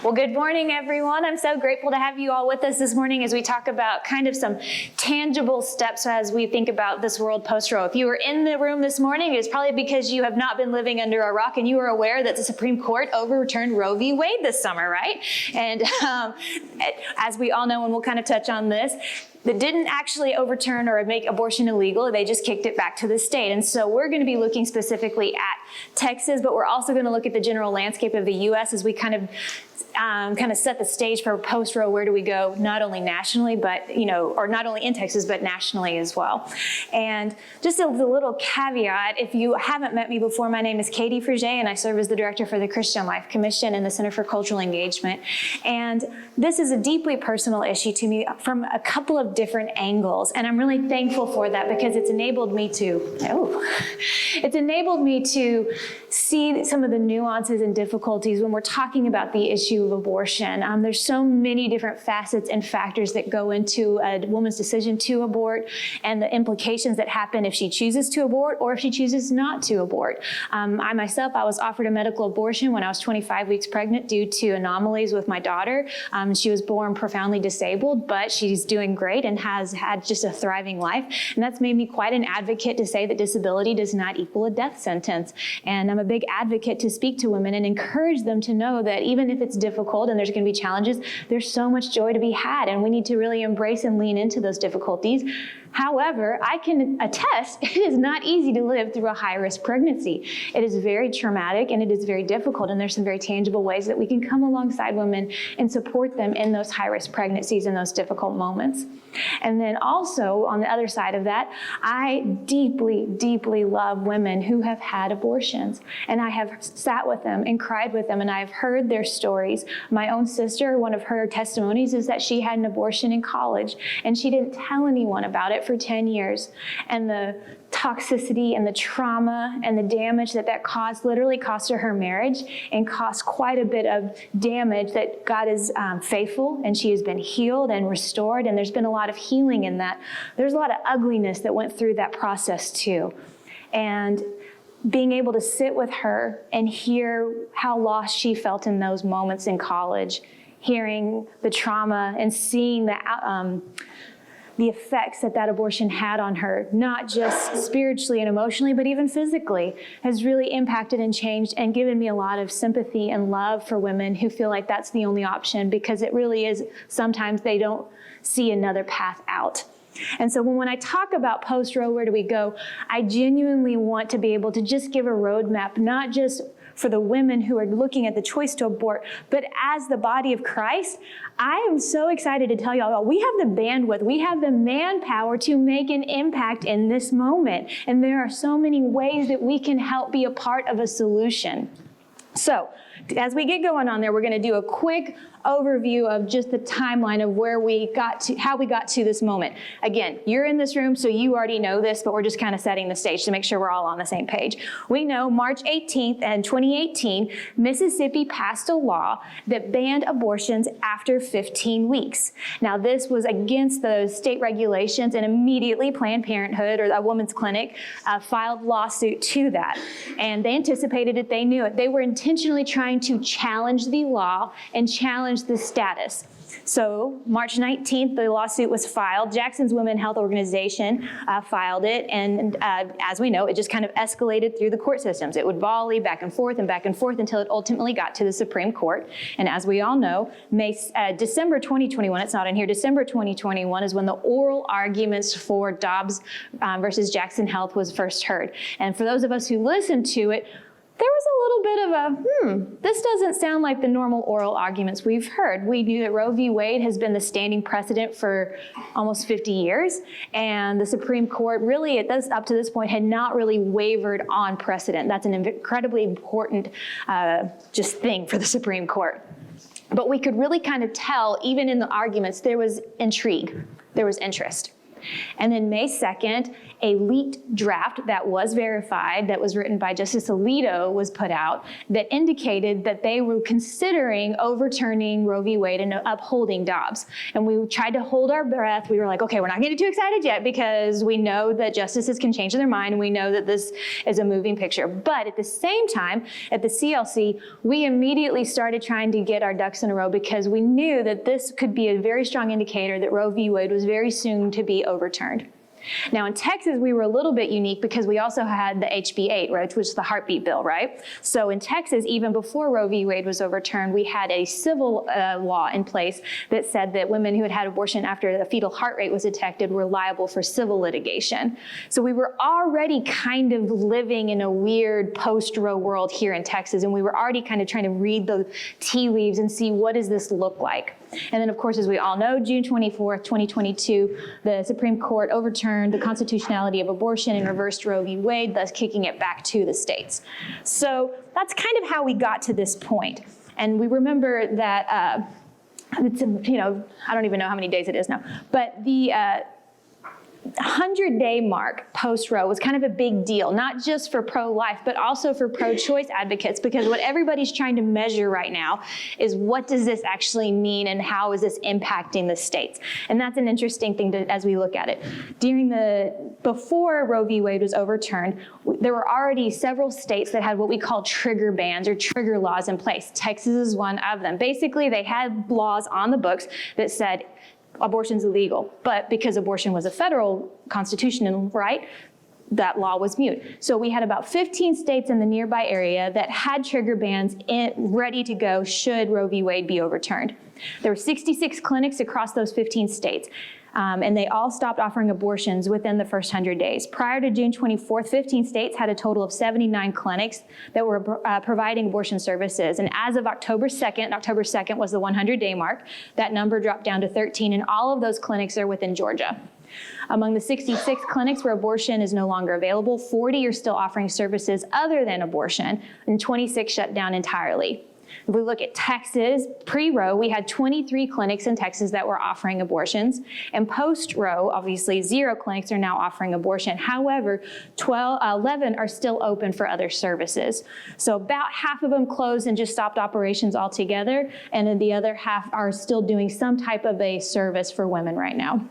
Well, good morning, everyone. I'm so grateful to have you all with us this morning as we talk about kind of some tangible steps as we think about this world post-Roe. If you were in the room this morning, it's probably because you have not been living under a rock and you are aware that the Supreme Court overturned Roe v. Wade this summer, right? And as we all know, and we'll kind of touch on this, that didn't actually overturn or make abortion illegal. They just kicked it back to the state. And so we're going to be looking specifically at Texas, but we're also going to look at the general landscape of the U.S. as we kind of set the stage for post-Roe. Where do we go? Not only nationally, but, or not only in Texas, but nationally as well. And just a little caveat, if you haven't met me before, my name is Katie Fruge, and I serve as the director for the Christian Life Commission and the Center for Cultural Engagement. And this is a deeply personal issue to me from a couple of different angles. And I'm really thankful for that because it's enabled me to see some of the nuances and difficulties when we're talking about the issue of abortion. There's so many different facets and factors that go into a woman's decision to abort and the implications that happen if she chooses to abort or if she chooses not to abort. I was offered a medical abortion when I was 25 weeks pregnant due to anomalies with my daughter. She was born profoundly disabled, but she's doing great and has had just a thriving life. And that's made me quite an advocate to say that disability does not equal a death sentence. And I'm a big advocate to speak to women and encourage them to know that even if it's difficult and there's going to be challenges, there's so much joy to be had, and we need to really embrace and lean into those difficulties. However, I can attest it is not easy to live through a high-risk pregnancy. It is very traumatic and it is very difficult, and there's some very tangible ways that we can come alongside women and support them in those high-risk pregnancies and those difficult moments. And then also, on the other side of that, I deeply, deeply love women who have had abortions. And I have sat with them and cried with them, and I've heard their stories. My own sister, one of her testimonies is that she had an abortion in college, and she didn't tell anyone about it for 10 years. And the toxicity and the trauma and the damage that caused literally cost her marriage and cost quite a bit of damage. That God is faithful, and she has been healed and restored, and there's been a lot of healing in that. There's a lot of ugliness that went through that process too. And being able to sit with her and hear how lost she felt in those moments in college, hearing the trauma and seeing the effects that abortion had on her, not just spiritually and emotionally, but even physically, has really impacted and changed and given me a lot of sympathy and love for women who feel like that's the only option, because it really is. Sometimes they don't see another path out. And so when I talk about post-Roe, where do we go? I genuinely want to be able to just give a roadmap, not just for the women who are looking at the choice to abort, but as the body of Christ. I am so excited to tell y'all, we have the bandwidth, we have the manpower to make an impact in this moment. And there are so many ways that we can help be a part of a solution. So as we get going on there, we're going to do a quick overview of just the timeline of where we got to, how we got to this moment. Again, you're in this room, so you already know this, but we're just kind of setting the stage to make sure we're all on the same page. We know March 18th and 2018, Mississippi passed a law that banned abortions after 15 weeks. Now, this was against the state regulations, and immediately Planned Parenthood, or a women's clinic, filed lawsuit to that. And they anticipated it, they knew it. They were intentionally trying to challenge the law and challenge the status. So March 19th, the lawsuit was filed. Jackson's Women Health Organization filed it, and as we know, it just kind of escalated through the court systems. It would volley back and forth until it ultimately got to the Supreme Court. And as we all know, December 2021, it's not in here, December 2021 is when the oral arguments for Dobbs versus Jackson Health was first heard. And for those of us who listened to it, there was a little bit of this doesn't sound like the normal oral arguments we've heard. We knew that Roe v. Wade has been the standing precedent for almost 50 years, and the Supreme Court really, up to this point, had not really wavered on precedent. That's an incredibly important just thing for the Supreme Court. But we could really kind of tell, even in the arguments, there was intrigue, there was interest. And then May 2nd, a leaked draft that was verified, that was written by Justice Alito, was put out that indicated that they were considering overturning Roe v. Wade and upholding Dobbs. And we tried to hold our breath. We were like, okay, we're not getting too excited yet because we know that justices can change their mind, and we know that this is a moving picture. But at the same time, at the CLC, we immediately started trying to get our ducks in a row because we knew that this could be a very strong indicator that Roe v. Wade was very soon to be overturned. Now in Texas, we were a little bit unique because we also had the HB 8, right, which is the heartbeat bill, right? So in Texas, even before Roe v. Wade was overturned, we had a civil law in place that said that women who had had abortion after the fetal heart rate was detected were liable for civil litigation. So we were already kind of living in a weird post-Roe world here in Texas, and we were already kind of trying to read the tea leaves and see what does this look like. And then, of course, as we all know, June 24th, 2022, the Supreme Court overturned the constitutionality of abortion and reversed Roe v. Wade, thus kicking it back to the states. So that's kind of how we got to this point. And we remember that, it's, you know, I don't even know how many days it is now, but the 100-day mark post-Roe was kind of a big deal, not just for pro-life, but also for pro-choice advocates, because what everybody's trying to measure right now is what does this actually mean and how is this impacting the states? And that's an interesting thing as we look at it. Before Roe v. Wade was overturned, there were already several states that had what we call trigger bans or trigger laws in place. Texas is one of them. Basically, they had laws on the books that said, abortion's illegal, but because abortion was a federal constitutional right, that law was mute. So we had about 15 states in the nearby area that had trigger bans ready to go should Roe v. Wade be overturned. There were 66 clinics across those 15 states. And they all stopped offering abortions within the first 100 days. Prior to June 24th, 15 states had a total of 79 clinics that were providing abortion services. And as of October 2nd was the 100-day mark, that number dropped down to 13, and all of those clinics are within Georgia. Among the 66 clinics where abortion is no longer available, 40 are still offering services other than abortion, and 26 shut down entirely. If we look at Texas, pre-Roe, we had 23 clinics in Texas that were offering abortions. And post-Roe, obviously, 0 clinics are now offering abortion. However, 11 are still open for other services. So about half of them closed and just stopped operations altogether. And then the other half are still doing some type of a service for women right now.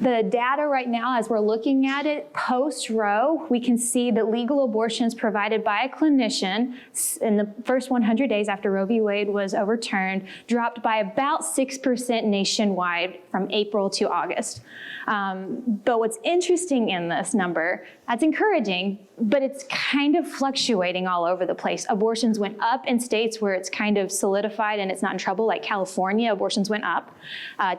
The data right now, as we're looking at it, post-Roe, we can see that legal abortions provided by a clinician in the first 100 days after Roe v. Wade was overturned dropped by about 6% nationwide from April to August. But what's interesting in this number, that's encouraging, but it's kind of fluctuating all over the place. Abortions went up in states where it's kind of solidified and it's not in trouble, like California, abortions went up.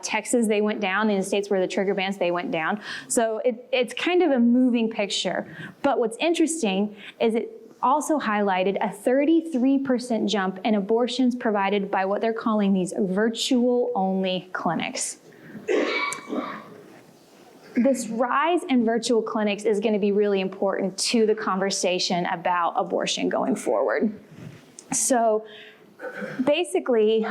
Texas, they went down. In the states where the trigger bans, they went down. So it's kind of a moving picture. But what's interesting is it also highlighted a 33% jump in abortions provided by what they're calling these virtual-only clinics. This rise in virtual clinics is going to be really important to the conversation about abortion going forward. So basically,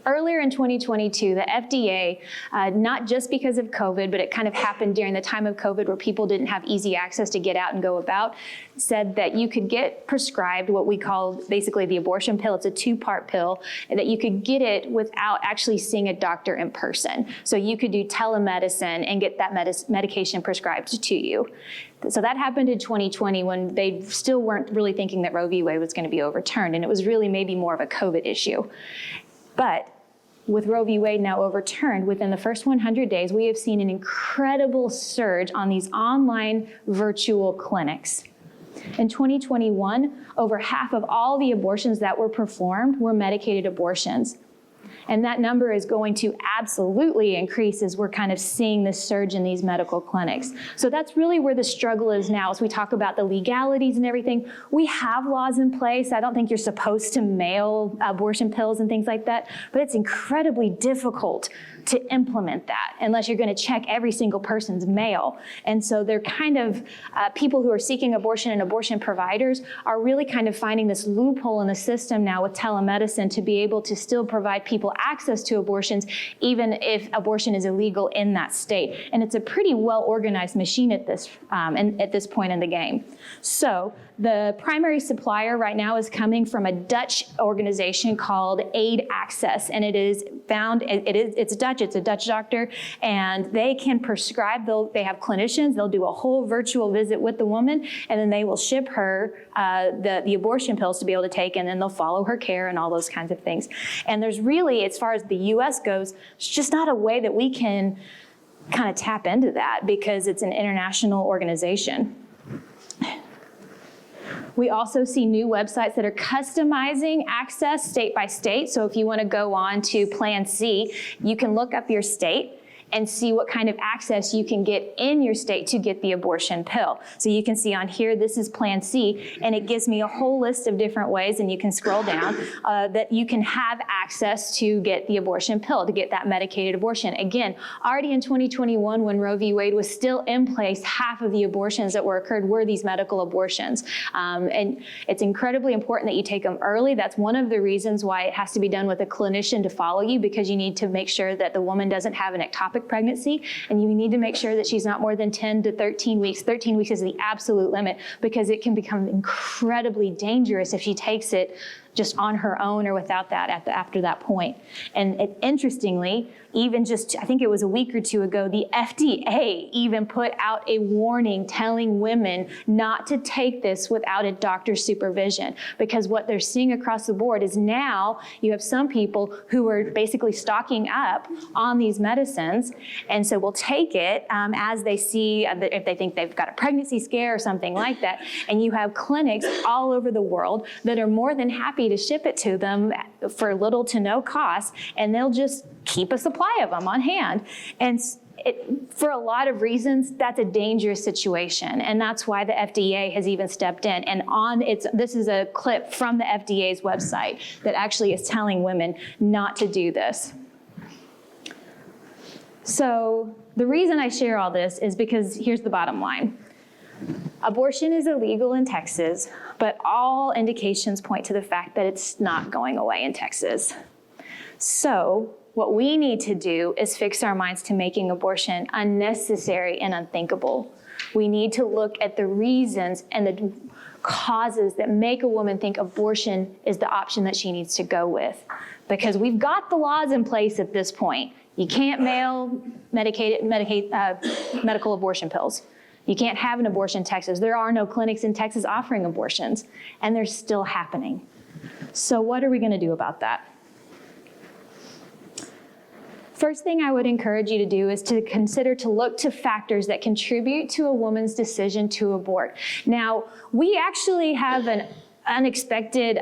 earlier in 2022, the FDA, not just because of COVID, but it kind of happened during the time of COVID where people didn't have easy access to get out and go about, said that you could get prescribed what we call basically the abortion pill. It's a 2-part pill, and that you could get it without actually seeing a doctor in person. So you could do telemedicine and get that medication prescribed to you. So that happened in 2020 when they still weren't really thinking that Roe v. Wade was going to be overturned, and it was really maybe more of a COVID issue. But with Roe v. Wade now overturned, within the first 100 days, we have seen an incredible surge on these online virtual clinics. In 2021, over half of all the abortions that were performed were medicated abortions. And that number is going to absolutely increase as we're kind of seeing this surge in these medical clinics. So that's really where the struggle is now. As we talk about the legalities and everything, we have laws in place. I don't think you're supposed to mail abortion pills and things like that, but it's incredibly difficult to implement that unless you're going to check every single person's mail. And so they're kind of, people who are seeking abortion and abortion providers are really kind of finding this loophole in the system now with telemedicine to be able to still provide people access to abortions even if abortion is illegal in that state. And it's a pretty well organized machine at this point in the game. So the primary supplier right now is coming from a Dutch organization called Aid Access, and it's Dutch, it's a Dutch doctor, and they can prescribe, they have clinicians, they'll do a whole virtual visit with the woman, and then they will ship her the abortion pills to be able to take, and then they'll follow her care and all those kinds of things. And there's really, as far as the US goes, it's just not a way that we can kind of tap into that because it's an international organization. We also see new websites that are customizing access state by state. So if you want to go on to Plan C, you can look up your state and see what kind of access you can get in your state to get the abortion pill. So you can see on here, this is Plan C, and it gives me a whole list of different ways, and you can scroll down, that you can have access to get the abortion pill, to get that medicated abortion. Again, already in 2021, when Roe v. Wade was still in place, half of the abortions that occurred were these medical abortions. And it's incredibly important that you take them early. That's one of the reasons why it has to be done with a clinician to follow you, because you need to make sure that the woman doesn't have an ectopic pregnancy, and you need to make sure that she's not more than 10 to 13 weeks. 13 weeks is the absolute limit, because it can become incredibly dangerous if she takes it just on her own or without that after that point. And interestingly, even just, I think it was a week or two ago, the FDA even put out a warning telling women not to take this without a doctor's supervision, because what they're seeing across the board is now you have some people who are basically stocking up on these medicines, and so will take it as they see, if they think they've got a pregnancy scare or something like that. And you have clinics all over the world that are more than happy to ship it to them for little to no cost, and they'll just keep a supply of them on hand. And for a lot of reasons, that's a dangerous situation, and that's why the FDA has even stepped in. And this is a clip from the FDA's website that actually is telling women not to do this. So the reason I share all this is because here's the bottom line. Abortion is illegal in Texas, but all indications point to the fact that it's not going away in Texas. So what we need to do is fix our minds to making abortion unnecessary and unthinkable. We need to look at the reasons and the causes that make a woman think abortion is the option that she needs to go with. Because we've got the laws in place at this point. You can't mail medical abortion pills. You can't have an abortion in Texas. There are no clinics in Texas offering abortions, and they're still happening. So what are we going to do about that? First thing I would encourage you to do is to consider to look to factors that contribute to a woman's decision to abort. Now, we actually have an unexpected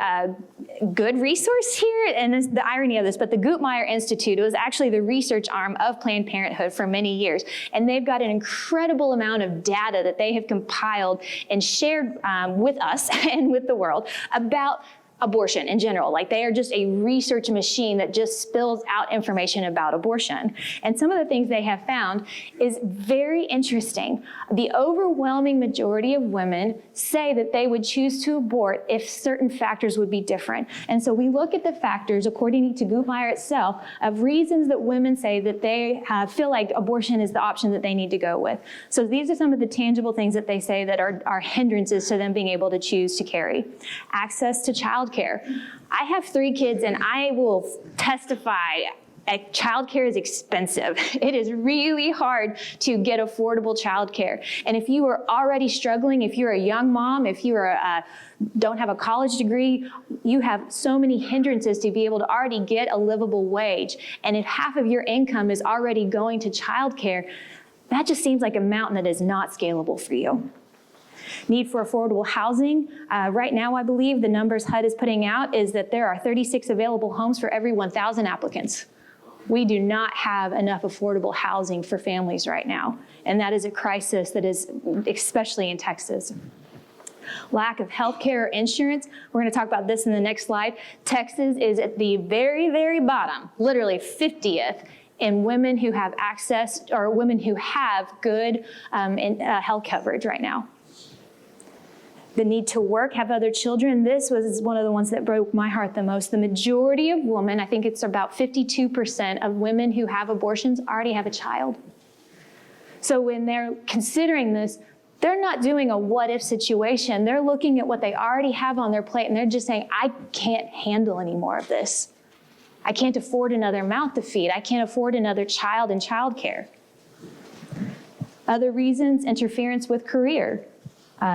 good resource here, and this, the irony of this, but the Guttmacher Institute, it was actually the research arm of Planned Parenthood for many years, and they've got an incredible amount of data that they have compiled and shared with us and with the world about abortion in general. Like, they are just a research machine that just spills out information about abortion. And some of the things they have found is very interesting. The overwhelming majority of women say that they would choose to abort if certain factors would be different. And so we look at the factors, according to Guttmacher itself, of reasons that women say that they feel like abortion is the option that they need to go with. So these are some of the tangible things that they say that are hindrances to them being able to choose to carry. Access to childcare. I have 3 kids, and I will testify childcare is expensive. It is really hard to get affordable childcare. And if you are already struggling, if you're a young mom, if you don't have a college degree, you have so many hindrances to be able to already get a livable wage. And if half of your income is already going to childcare, that just seems like a mountain that is not scalable for you. Need for affordable housing. Right now, I believe the numbers HUD is putting out is that there are 36 available homes for every 1,000 applicants. We do not have enough affordable housing for families right now, and that is a crisis that is especially in Texas. Lack of health care or insurance. We're going to talk about this in the next slide. Texas is at the very, very bottom, literally 50th, in women who have access or women who have good health coverage right now. The need to work, have other children. This was one of the ones that broke my heart the most. The majority of women, I think it's about 52% of women who have abortions already have a child. So when they're considering this, they're not doing a what-if situation. They're looking at what they already have on their plate, and they're just saying, I can't handle any more of this. I can't afford another mouth to feed. I can't afford another child in childcare. Other reasons, interference with career.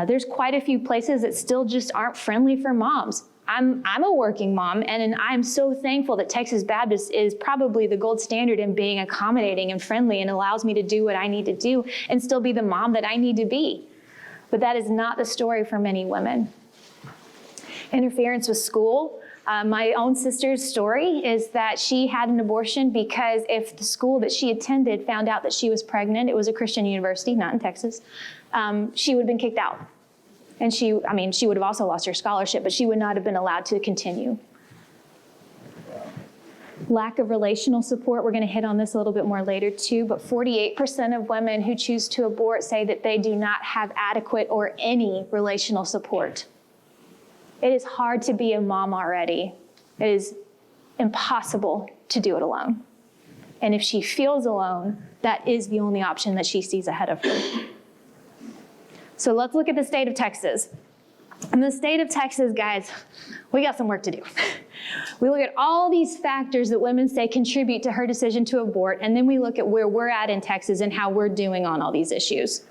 There's quite a few places that still just aren't friendly for moms. I'm a working mom, and I'm so thankful that Texas Baptist is probably the gold standard in being accommodating and friendly and allows me to do what I need to do and still be the mom that I need to be. But that is not the story for many women. Interference with school. My own sister's story is that she had an abortion because if the school that she attended found out that she was pregnant, it was a Christian university, not in Texas, she would have been kicked out. And she would have also lost her scholarship, but she would not have been allowed to continue. Lack of relational support, we're going to hit on this a little bit more later too, but 48% of women who choose to abort say that they do not have adequate or any relational support. It is hard to be a mom already. It is impossible to do it alone. And if she feels alone, that is the only option that she sees ahead of her. So let's look at the state of Texas. In the state of Texas, guys, we got some work to do. We look at all these factors that women say contribute to her decision to abort, and then we look at where we're at in Texas and how we're doing on all these issues.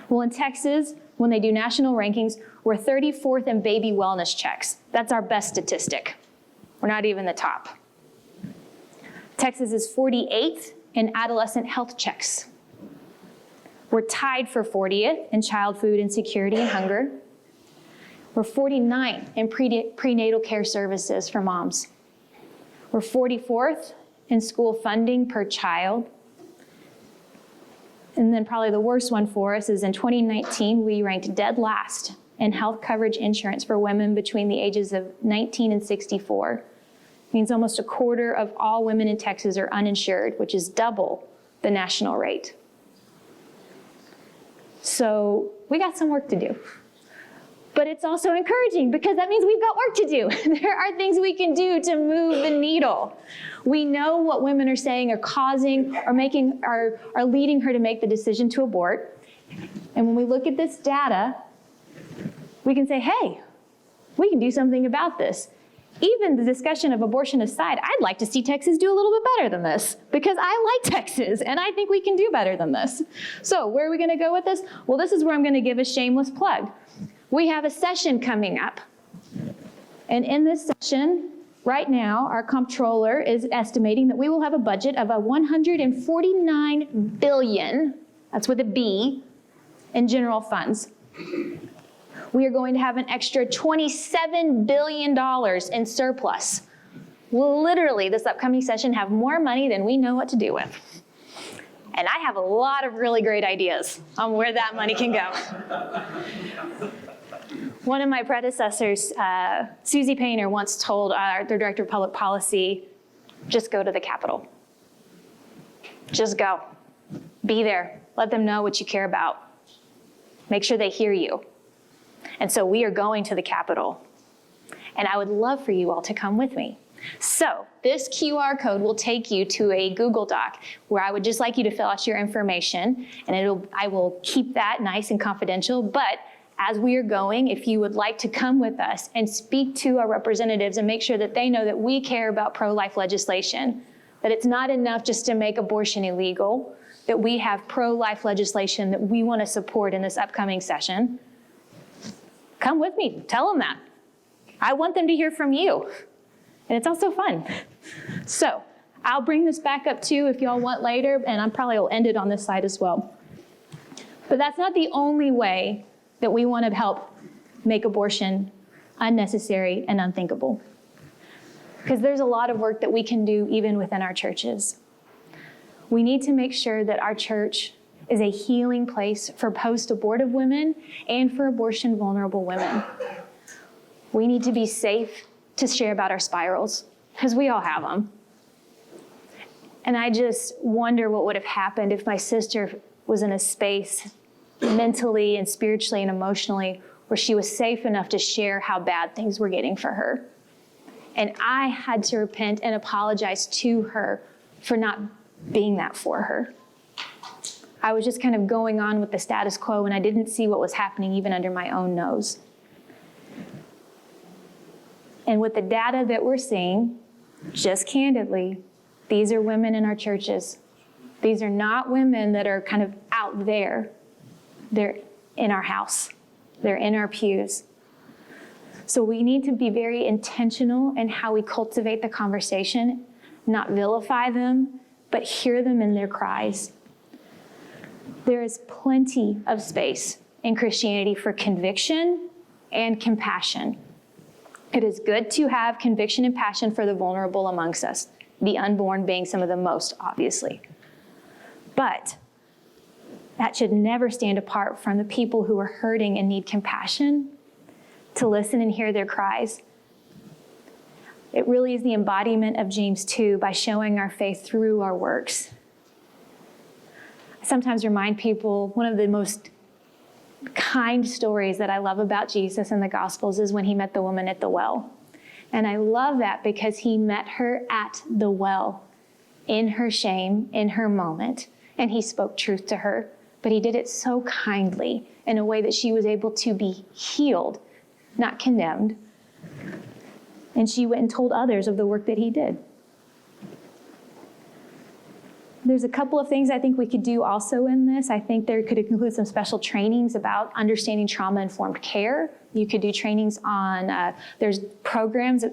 Well, in Texas, when they do national rankings, we're 34th in baby wellness checks. That's our best statistic. We're not even the top. Texas is 48th in adolescent health checks. We're tied for 40th in child food insecurity and hunger. We're 49th in prenatal care services for moms. We're 44th in school funding per child. And then probably the worst one for us is in 2019, we ranked dead last in health coverage insurance for women between the ages of 19 and 64. It means almost a quarter of all women in Texas are uninsured, which is double the national rate. So we got some work to do. But it's also encouraging because that means we've got work to do. There are things we can do to move the needle. We know what women are saying are causing or are leading her to make the decision to abort. And when we look at this data, we can say, hey, we can do something about this. Even the discussion of abortion aside, I'd like to see Texas do a little bit better than this because I like Texas and I think we can do better than this. So where are we going to go with this? Well, this is where I'm going to give a shameless plug. We have a session coming up. And in this session, right now, our comptroller is estimating that we will have a budget of $149 billion, that's with a B, in general funds. We are going to have an extra $27 billion in surplus. We'll literally, this upcoming session, have more money than we know what to do with. And I have a lot of really great ideas on where that money can go. One of my predecessors, Susie Painter, once told their director of public policy, just go to the Capitol. Just go. Be there. Let them know what you care about. Make sure they hear you. And so we are going to the Capitol. And I would love for you all to come with me. So this QR code will take you to a Google Doc where I would just like you to fill out your information. And I will keep that nice and confidential. But as we are going, if you would like to come with us and speak to our representatives and make sure that they know that we care about pro-life legislation, that it's not enough just to make abortion illegal, that we have pro-life legislation that we want to support in this upcoming session, come with me. Tell them that. I want them to hear from you. And it's also fun. So I'll bring this back up too if y'all want later, and I probably will end it on this side as well. But that's not the only way that we want to help make abortion unnecessary and unthinkable. Because there's a lot of work that we can do even within our churches. We need to make sure that our church is a healing place for post-abortive women and for abortion vulnerable women. We need to be safe to share about our spirals, because we all have them. And I just wonder what would have happened if my sister was in a space mentally and spiritually and emotionally where she was safe enough to share how bad things were getting for her. And I had to repent and apologize to her for not being that for her. I was just kind of going on with the status quo, and I didn't see what was happening even under my own nose. And with the data that we're seeing, just candidly, these are women in our churches. These are not women that are kind of out there. They're in our house. They're in our pews. So we need to be very intentional in how we cultivate the conversation, not vilify them, but hear them in their cries. There is plenty of space in Christianity for conviction and compassion. It is good to have conviction and passion for the vulnerable amongst us, the unborn being some of the most, obviously. But that should never stand apart from the people who are hurting and need compassion, to listen and hear their cries. It really is the embodiment of James 2 by showing our faith through our works. I sometimes remind people one of the most kind stories that I love about Jesus in the Gospels is when he met the woman at the well. And I love that because he met her at the well, in her shame, in her moment, and he spoke truth to her. But he did it so kindly in a way that she was able to be healed, not condemned. And she went and told others of the work that he did. There's a couple of things I think we could do also in this. I think there could include some special trainings about understanding trauma-informed care. You could do trainings on, there's programs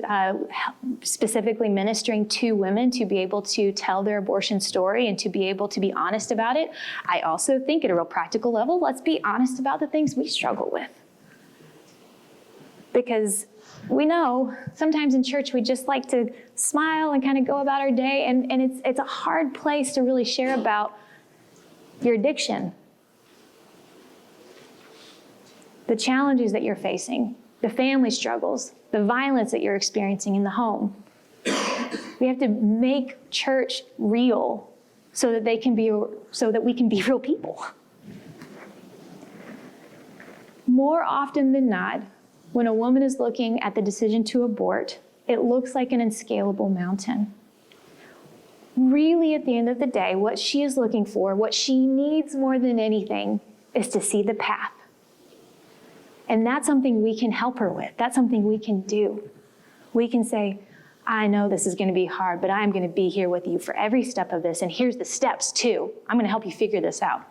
specifically ministering to women to be able to tell their abortion story and to be able to be honest about it. I also think at a real practical level, let's be honest about the things we struggle with. Because we know sometimes in church we just like to smile and kind of go about our day, and it's a hard place to really share about your addiction, the challenges that you're facing, the family struggles, the violence that you're experiencing in the home. We have to make church real so that we can be real people. More often than not, when a woman is looking at the decision to abort, it looks like an unscalable mountain. Really, at the end of the day, what she is looking for, what she needs more than anything, is to see the path. And that's something we can help her with. That's something we can do. We can say, I know this is going to be hard, but I'm going to be here with you for every step of this. And here's the steps, too. I'm going to help you figure this out.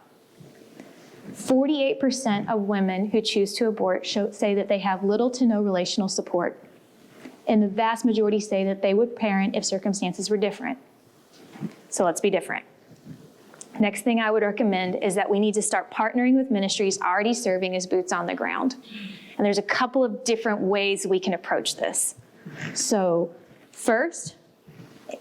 48% of women who choose to abort say that they have little to no relational support. And the vast majority say that they would parent if circumstances were different. So let's be different. Next thing I would recommend is that we need to start partnering with ministries already serving as boots on the ground. And there's a couple of different ways we can approach this. So first,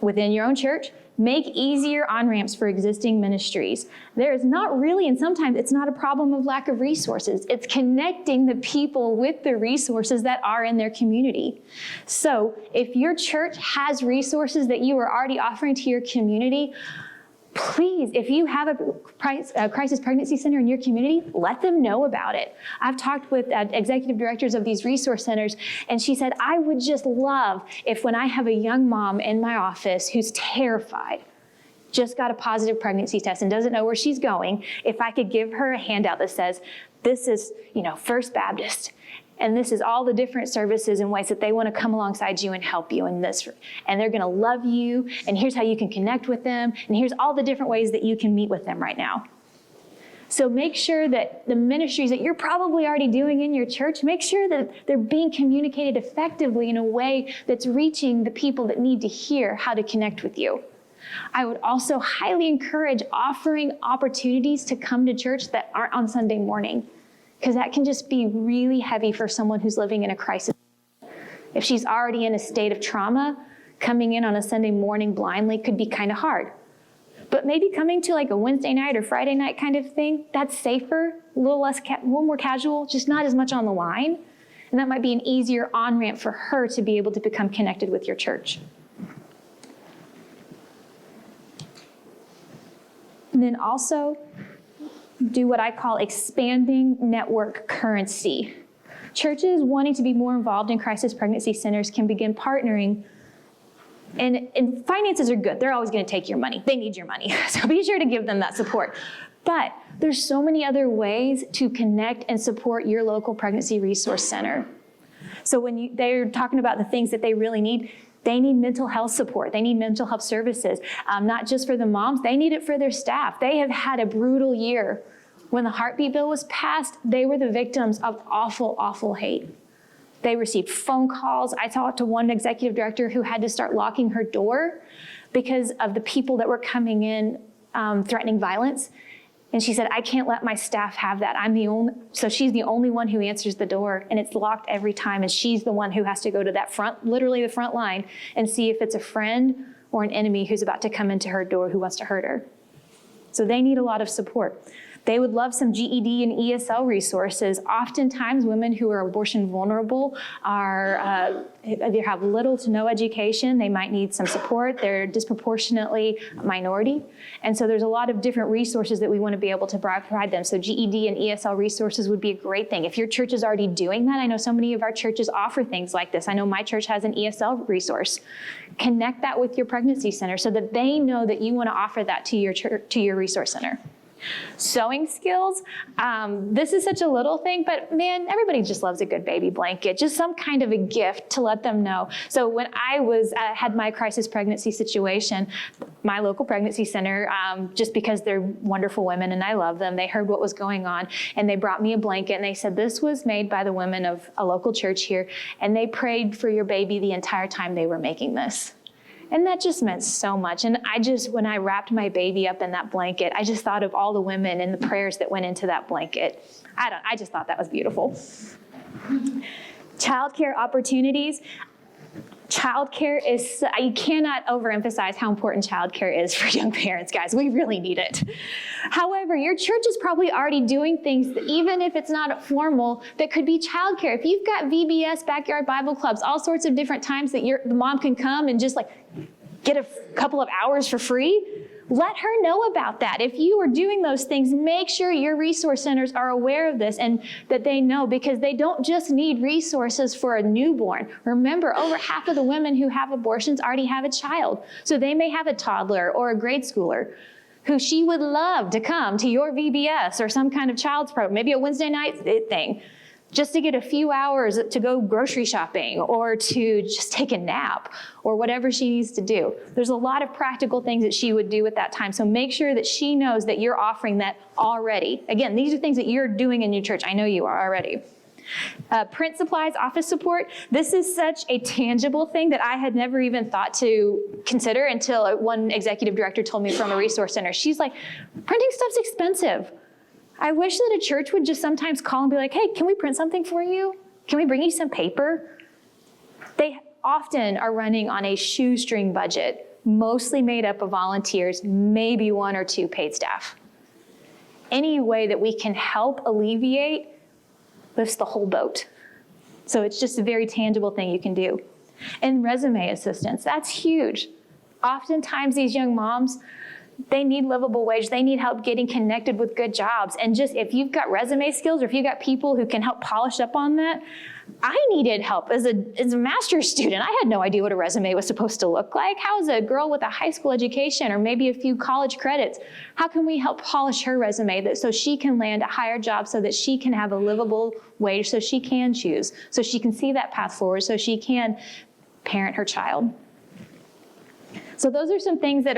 within your own church, make easier on-ramps for existing ministries. There is not really, and sometimes it's not a problem of lack of resources. It's connecting the people with the resources that are in their community. So if your church has resources that you are already offering to your community, please, if you have a crisis pregnancy center in your community, let them know about it. I've talked with executive directors of these resource centers, and she said, I would just love if when I have a young mom in my office who's terrified, just got a positive pregnancy test and doesn't know where she's going, if I could give her a handout that says, this is, First Baptist, and this is all the different services and ways that they want to come alongside you and help you in this. And they're going to love you. And here's how you can connect with them. And here's all the different ways that you can meet with them right now. So make sure that the ministries that you're probably already doing in your church, make sure that they're being communicated effectively in a way that's reaching the people that need to hear how to connect with you. I would also highly encourage offering opportunities to come to church that aren't on Sunday morning. because that can just be really heavy for someone who's living in a crisis. If she's already in a state of trauma, coming in on a Sunday morning blindly could be kind of hard. But maybe coming to like a Wednesday night or Friday night kind of thing, that's safer, a little more casual, just not as much on the line. And that might be an easier on-ramp for her to be able to become connected with your church. And then also do what I call expanding network currency. Churches wanting to be more involved in crisis pregnancy centers can begin partnering. And finances are good. They're always going to take your money. They need your money. So be sure to give them that support. But there's so many other ways to connect and support your local pregnancy resource center. So when they're talking about the things that they really need, they need mental health support. They need mental health services, not just for the moms. They need it for their staff. They have had a brutal year. When the heartbeat bill was passed, they were the victims of awful, awful hate. They received phone calls. I talked to one executive director who had to start locking her door because of the people that were coming in threatening violence. And she said, I can't let my staff have that. So she's the only one who answers the door, and it's locked every time. And she's the one who has to go to that front, literally the front line, and see if it's a friend or an enemy who's about to come into her door who wants to hurt her. So they need a lot of support. They would love some GED and ESL resources. Oftentimes, women who are abortion vulnerable either have little to no education. They might need some support. They're disproportionately a minority. And so there's a lot of different resources that we want to be able to provide them. So GED and ESL resources would be a great thing. If your church is already doing that, I know so many of our churches offer things like this. I know my church has an ESL resource. Connect that with your pregnancy center so that they know that you want to offer that to your church, to your resource center. Sewing skills. This is such a little thing, but man, everybody just loves a good baby blanket, just some kind of a gift to let them know. So when I had my crisis pregnancy situation, my local pregnancy center, just because they're wonderful women and I love them, they heard what was going on and they brought me a blanket and they said, this was made by the women of a local church here, and they prayed for your baby the entire time they were making this. And that just meant so much. And when I wrapped my baby up in that blanket, I just thought of all the women and the prayers that went into that blanket. I just thought that was beautiful. Childcare opportunities. Childcare is, you cannot overemphasize how important childcare is for young parents, guys. We really need it. However, your church is probably already doing things, that, even if it's not formal, that could be childcare. If you've got VBS, backyard Bible clubs, all sorts of different times that the mom can come and just get a couple of hours for free, let her know about that. If you are doing those things, make sure your resource centers are aware of this and that they know, because they don't just need resources for a newborn. Remember, over half of the women who have abortions already have a child. So they may have a toddler or a grade schooler who she would love to come to your VBS or some kind of child's program, maybe a Wednesday night thing, just to get a few hours to go grocery shopping or to just take a nap or whatever she needs to do. There's a lot of practical things that she would do at that time. So make sure that she knows that you're offering that already. Again, these are things that you're doing in your church. I know you are already. Print supplies, office support. This is such a tangible thing that I had never even thought to consider until one executive director told me from a resource center. She's like, printing stuff's expensive. I wish that a church would just sometimes call and be like, hey, can we print something for you? Can we bring you some paper? They often are running on a shoestring budget, mostly made up of volunteers, maybe one or two paid staff. Any way that we can help alleviate lifts the whole boat. So it's just a very tangible thing you can do. And resume assistance, that's huge. Oftentimes these young moms, they need livable wage. They need help getting connected with good jobs. And just if you've got resume skills or if you've got people who can help polish up on that, I needed help as a master's student. I had no idea what a resume was supposed to look like. How is a girl with a high school education or maybe a few college credits, how can we help polish her resume so she can land a higher job so that she can have a livable wage, so she can choose, so she can see that path forward, so she can parent her child? So those are some things that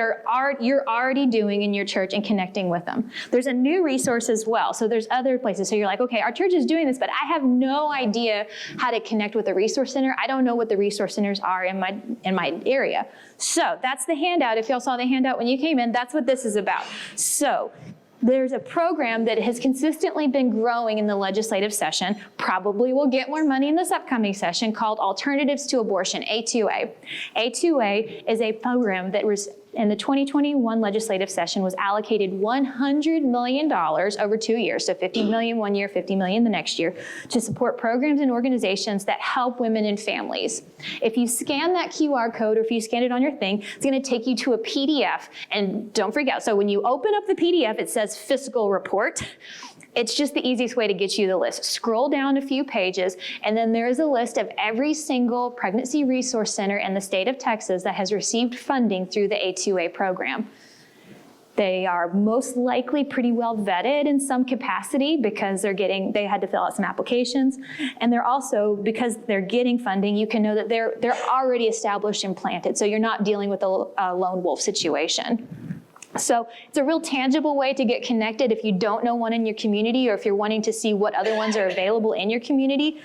you're already doing in your church and connecting with them. There's a new resource as well. So there's other places. So you're like, okay, our church is doing this, but I have no idea how to connect with the resource center. I don't know what the resource centers are in my area. So that's the handout. If y'all saw the handout when you came in, that's what this is about. So There's a program that has consistently been growing in the legislative session, probably will get more money in this upcoming session, called Alternatives to Abortion, A2A. A2A is a program that was in the 2021 legislative session was allocated $100 million over 2 years, so $50 million one year, $50 million the next year, to support programs and organizations that help women and families. If you scan that QR code, or if you scan it on your thing, it's gonna take you to a PDF, and don't freak out. So when you open up the PDF, it says fiscal report. It's just the easiest way to get you the list. Scroll down a few pages, and then there is a list of every single pregnancy resource center in the state of Texas that has received funding through the A2A program. They are most likely pretty well vetted in some capacity because they had to fill out some applications. And they're also, because they're getting funding, you can know that they're already established and planted, so you're not dealing with a lone wolf situation. So it's a real tangible way to get connected if you don't know one in your community, or if you're wanting to see what other ones are available in your community.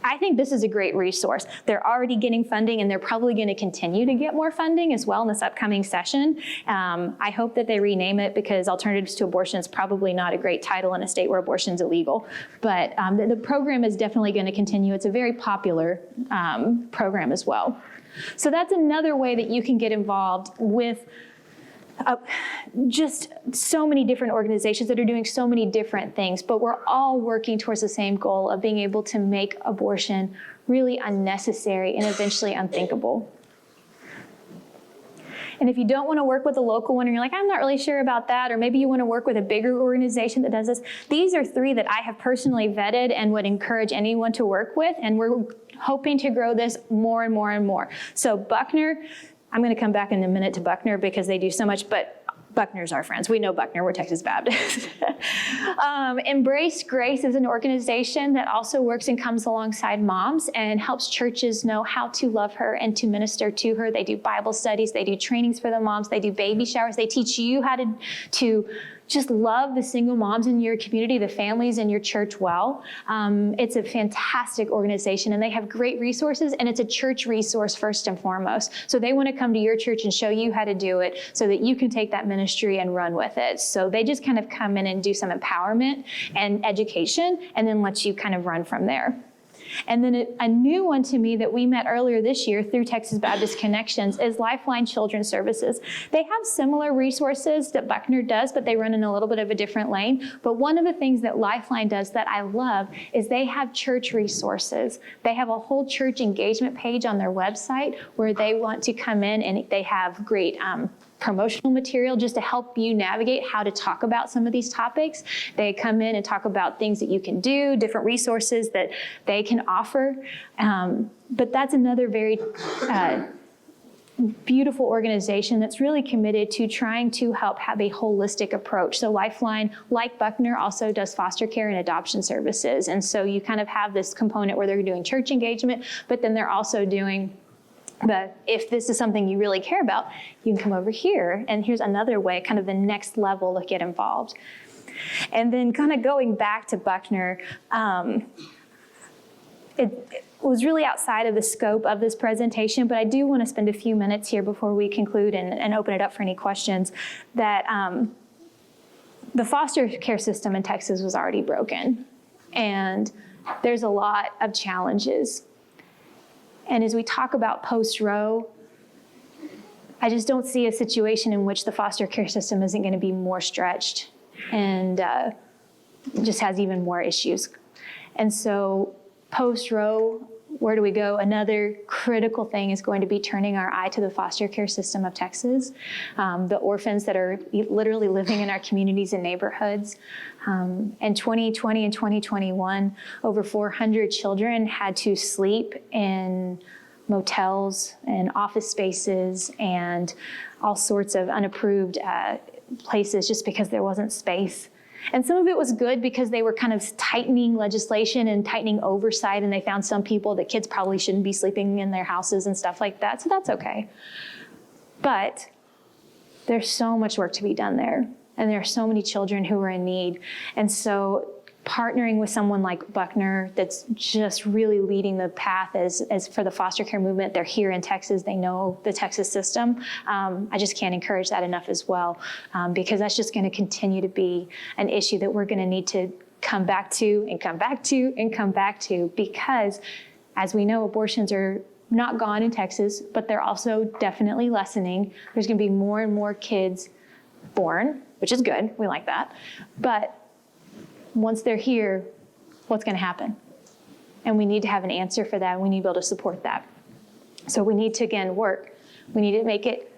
I think this is a great resource. They're already getting funding, and they're probably going to continue to get more funding as well in this upcoming session. I hope that they rename it, because Alternatives to Abortion is probably not a great title in a state where abortion is illegal. But the program is definitely going to continue. It's a very popular program as well. So that's another way that you can get involved with just so many different organizations that are doing so many different things, but we're all working towards the same goal of being able to make abortion really unnecessary and eventually unthinkable. And if you don't want to work with a local one, and you're like, I'm not really sure about that, or maybe you want to work with a bigger organization that does this, these are 3 that I have personally vetted and would encourage anyone to work with, and we're hoping to grow this more and more and more. So Buckner, I'm going to come back in a minute to Buckner because they do so much, but Buckner's our friends. We know Buckner, we're Texas Baptist. Embrace Grace is an organization that also works and comes alongside moms and helps churches know how to love her and to minister to her. They do Bible studies, they do trainings for the moms, they do baby showers, they teach you how to just love the single moms in your community, the families in your church well. It's a fantastic organization, and they have great resources, and it's a church resource first and foremost. So they want to come to your church and show you how to do it so that you can take that ministry and run with it. So they just kind of come in and do some empowerment and education, and then let you kind of run from there. And then a new one to me that we met earlier this year through Texas Baptist Connections is Lifeline Children's Services. They have similar resources that Buckner does, but they run in a little bit of a different lane. But one of the things that Lifeline does that I love is they have church resources. They have a whole church engagement page on their website where they want to come in, and they have great promotional material just to help you navigate how to talk about some of these topics. They come in and talk about things that you can do, different resources that they can offer. But that's another very beautiful organization that's really committed to trying to help have a holistic approach. So Lifeline, like Buckner, also does foster care and adoption services. And so you kind of have this component where they're doing church engagement, but then they're also doing But if this is something you really care about, you can come over here, and here's another way, kind of the next level to get involved. And then kind of going back to Buckner, it was really outside of the scope of this presentation, but I do want to spend a few minutes here before we conclude and open it up for any questions, that the foster care system in Texas was already broken, and there's a lot of challenges. And as we talk about post-Roe, I just don't see a situation in which the foster care system isn't going to be more stretched and just has even more issues. And so post-Roe, where do we go? Another critical thing is going to be turning our eye to the foster care system of Texas, the orphans that are literally living in our communities and neighborhoods. In 2020 and 2021, over 400 children had to sleep in motels and office spaces and all sorts of unapproved places just because there wasn't space. And some of it was good because they were kind of tightening legislation and tightening oversight, and they found some people that kids probably shouldn't be sleeping in their houses and stuff like that, so that's okay. But there's so much work to be done there, and there are so many children who are in need. And so partnering with someone like Buckner that's just really leading the path as for the foster care movement. They're here in Texas. They know the Texas system. I just can't encourage that enough as well, because that's just going to continue to be an issue that we're going to need to come back to and come back to and come back to, because as we know, abortions are not gone in Texas, but they're also definitely lessening. There's going to be more and more kids born, which is good. We like that. But once they're here, what's going to happen? And we need to have an answer for that. We need to be able to support that. So we need to, again, work. We need to make it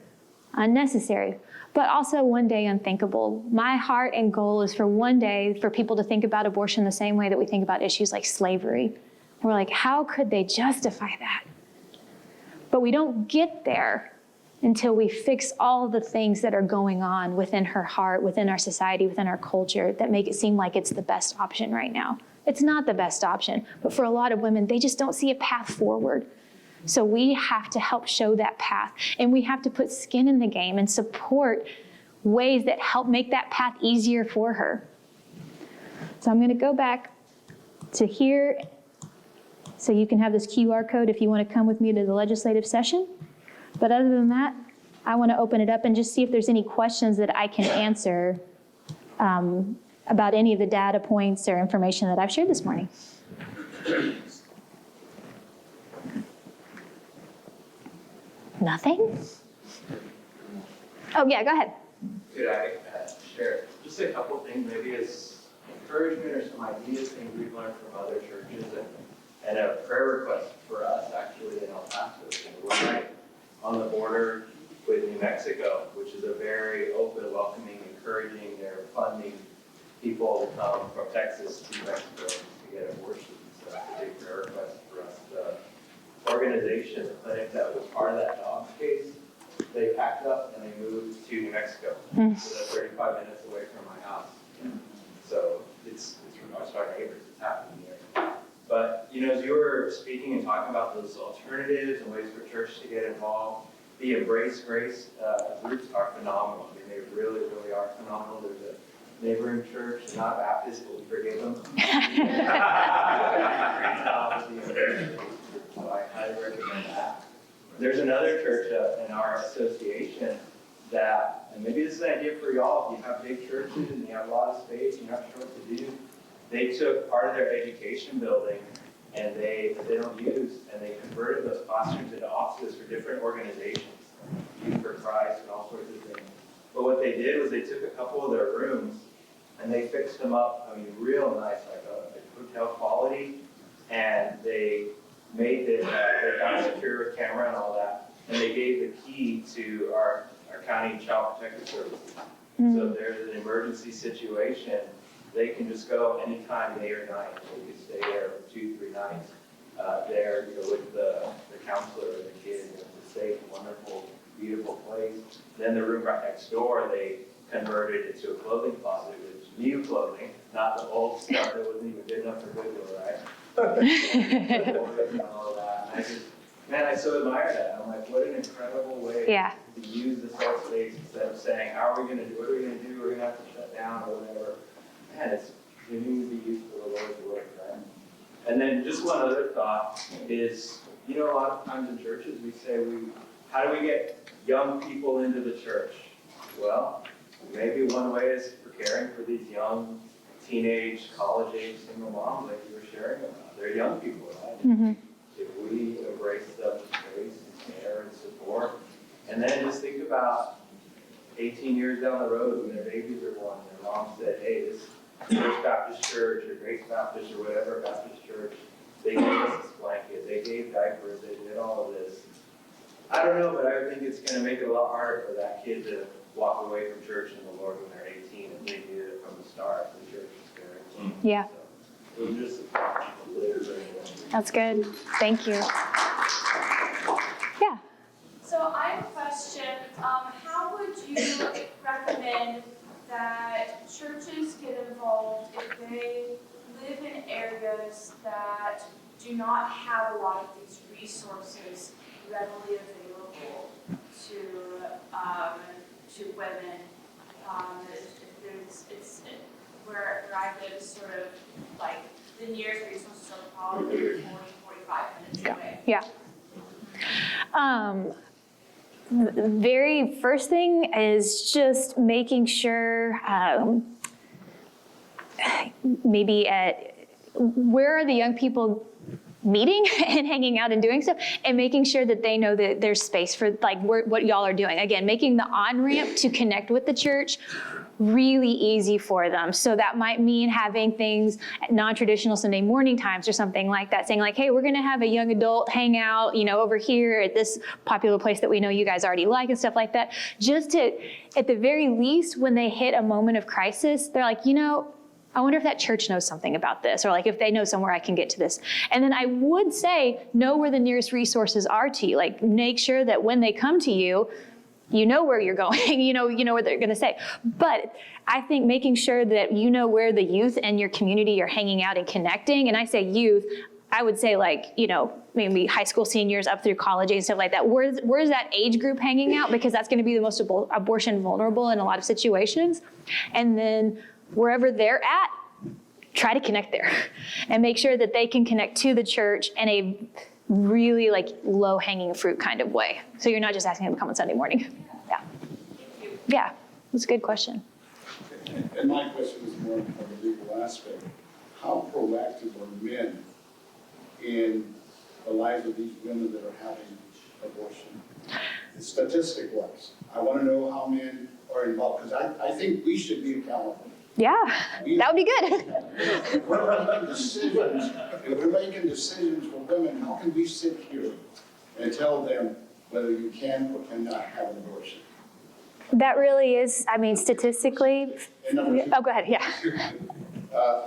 unnecessary, but also one day unthinkable. My heart and goal is for one day for people to think about abortion the same way that we think about issues like slavery. And we're like, how could they justify that? But we don't get there until we fix all the things that are going on within her heart, within our society, within our culture, that make it seem like it's the best option right now. It's not the best option, but for a lot of women, they just don't see a path forward. So we have to help show that path, and we have to put skin in the game and support ways that help make that path easier for her. So I'm gonna go back to here, so you can have this QR code if you wanna come with me to the legislative session. But other than that, I want to open it up and just see if there's any questions that I can answer about any of the data points or information that I've shared this morning. Nothing? Oh, yeah, go ahead. Could I share just a couple things, maybe as encouragement or some ideas, things we've learned from other churches, and a prayer request for us actually in El Paso. We're right on the border with New Mexico, which is a very open, welcoming, encouraging. They're funding people to come from Texas to New Mexico to get abortions. So that's a big prayer request for us. The organization, the clinic that was part of that dog's case, they packed up and they moved to New Mexico. So that's 35 minutes away from my house. So it's our neighbors, it's happening here. But, you know, as you were speaking and talking about those alternatives and ways for church to get involved, the Embrace Grace groups are phenomenal. I mean, they really, really are phenomenal. There's a neighboring church, not Baptist, but we forgive them. So I highly recommend that. There's another church in our association that, and maybe this is an idea for y'all, if you have big churches and you have a lot of space, you're not sure what to do. They took part of their education building and they don't use, and they converted those classrooms into offices for different organizations, Youth for Christ and all sorts of things. But what they did was they took a couple of their rooms and they fixed them up, I mean, real nice, like hotel quality, and they made it, they got secure with camera and all that, and they gave the key to our county child protective services. So if there's an emergency situation, they can just go anytime, day or night. They can stay there for 2-3 nights there, you know, with the counselor and the kids. It's a safe, wonderful, beautiful place. Then the room right next door, they converted it to a clothing closet with new clothing, not the old stuff that wasn't even good enough for Goodwill, right? And all that. And I just, man, I so admire that. I'm like, what an incredible way to use this whole space instead of saying, how are we going to do, what are we going to do? We're going to have to shut down or whatever. Man, it's continuing to be used for the Lord's work, right? And then just one other thought is, you know, a lot of times in churches we say, how do we get young people into the church? Well, maybe one way is preparing for these young teenage, college-age single moms like you were sharing about. They're young people, right? Mm-hmm. If we embrace them with grace and care and support, and then just think about 18 years down the road when their babies are born, and their mom said, hey, this First Baptist Church or Grace Baptist or whatever Baptist church, they gave us this blanket, they gave diapers, they did all of this. I don't know, but I think it's going to make it a lot harder for that kid to walk away from church and the Lord when they're 18 if they did it from the start. The church is very Yeah. So, it was just That's good. Thank you. Yeah. So I have a question. How would you recommend that churches get involved if they live in areas that do not have a lot of these resources readily available to women? where I live is sort of like the nearest resources are probably 40, 45 minutes away. Yeah. The very first thing is just making sure, maybe where are the young people meeting and hanging out and doing stuff, and making sure that they know that there's space for like what y'all are doing. Again, making the on-ramp to connect with the church really easy for them. So that might mean having things at non-traditional Sunday morning times or something like that, saying like, hey, we're gonna have a young adult hangout, over here at this popular place that we know you guys already like and stuff like that. Just to, at the very least, when they hit a moment of crisis, they're like, I wonder if that church knows something about this, or like if they know somewhere I can get to this. And then I would say, know where the nearest resources are to you. Like make sure that when they come to you, you know where you're going, you know what they're gonna say. But I think making sure that you know where the youth and your community are hanging out and connecting, and I say youth, I would say like, maybe high school seniors up through college and stuff like that. Where's that age group hanging out? Because that's gonna be the most abortion vulnerable in a lot of situations. And then wherever they're at, try to connect there and make sure that they can connect to the church in a really like low hanging fruit kind of way. So you're not just asking them to come on Sunday morning. Yeah. Yeah, that's a good question. And my question is more of a legal aspect. How proactive are men in the lives of these women that are having abortion? Statistic-wise, I want to know how men are involved, because I think we should be accountable. Yeah, that would be good. If we're making decisions for women, how can we sit here and tell them whether you can or cannot have an abortion? That really is, statistically. And number two, Oh, go ahead, yeah.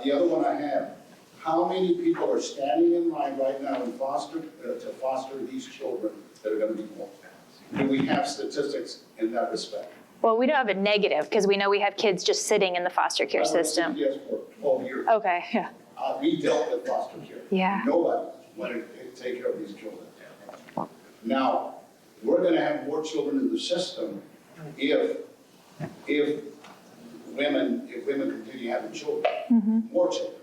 the other one I have, how many people are standing in line right now in to foster these children that are going to be born? Do we have statistics in that respect? Well, we don't have a negative because we know we have kids just sitting in the foster care system. Yes, for 12 years. Okay, yeah. We dealt with foster care. Yeah. Nobody wanted to take care of these children. Now, we're going to have more children in the system if women continue having children, more children.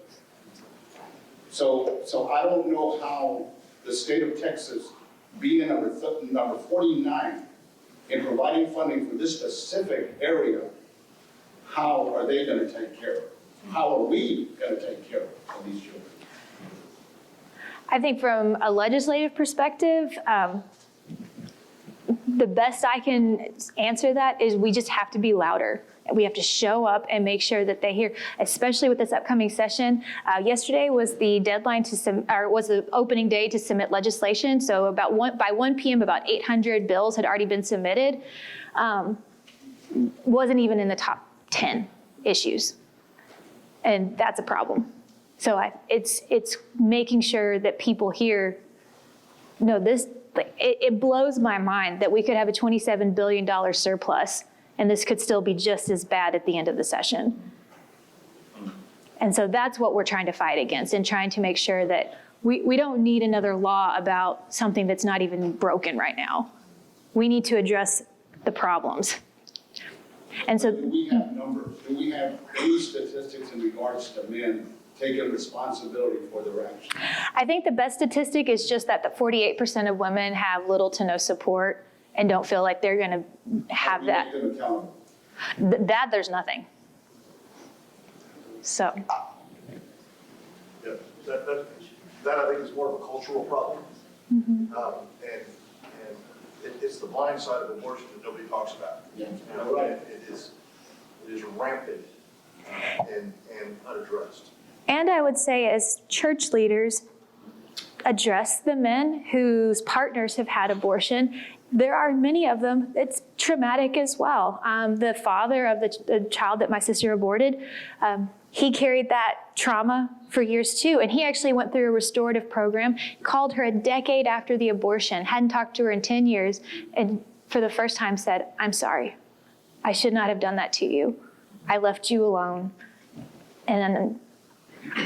So I don't know how the state of Texas, being number 49 in providing funding for this specific area, how are they going to take care of it? How are we going to take care of these children? I think from a legislative perspective, the best I can answer that is we just have to be louder. We have to show up and make sure that they hear, especially with this upcoming session. Yesterday was the deadline was the opening day to submit legislation. So by 1 p.m., about 800 bills had already been submitted. Wasn't even in the top 10 issues. And that's a problem. So it's making sure that people hear, no, this, it blows my mind that we could have a $27 billion surplus and this could still be just as bad at the end of the session. And so that's what we're trying to fight against and trying to make sure that we don't need another law about something that's not even broken right now. We need to address the problems. And so, do we have numbers? Do we have any statistics in regards to men taking responsibility for their actions? I think the best statistic is just that the 48% of women have little to no support and don't feel like they're going to have that. Make them accountable. That there's nothing. So. Yeah, that I think is more of a cultural problem. And it's the blind side of abortion that nobody talks about. Yeah. It is rampant and unaddressed. And I would say as church leaders, address the men whose partners have had abortion. There are many of them. It's traumatic as well. The father of the child that my sister aborted, he carried that trauma for years too. And he actually went through a restorative program, called her a decade after the abortion, hadn't talked to her in 10 years, and for the first time said, I'm sorry. I should not have done that to you. I left you alone. And